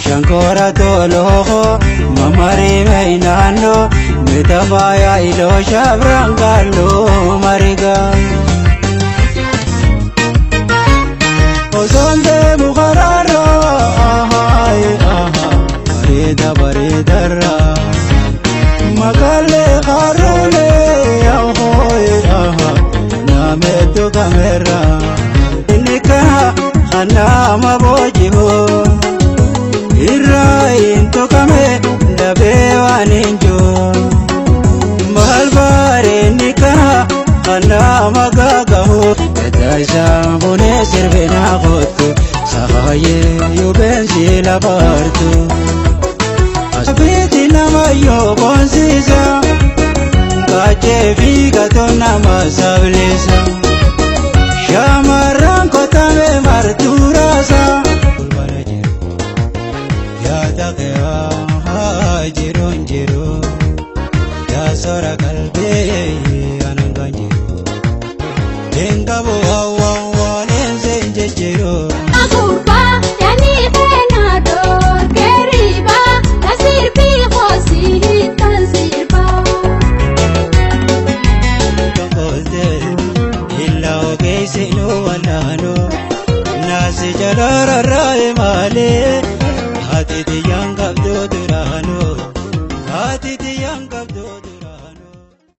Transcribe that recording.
shankora toloho mamari mainano metamaya ilo shabrangalo mariga Osonde mukhararo bareda baredara magale kharole nameto kamera inika khana mabojibo Irrain to kame dabe waninjo malbare nika khana magagaho Daisha bune sirvena gotu sahaye yubensi la partu Asbiti namayo bonsisa Kache viga to namasablesa Shamaran kotame marturasa Yata kaya jiron jiro Ya sora kalbe ananganjiro Engabo awa lense jejero Agurba yani benado keriba nasirbi khosi tanzirba Kokoze illa ogeisi no wanano Nasi jalara rai male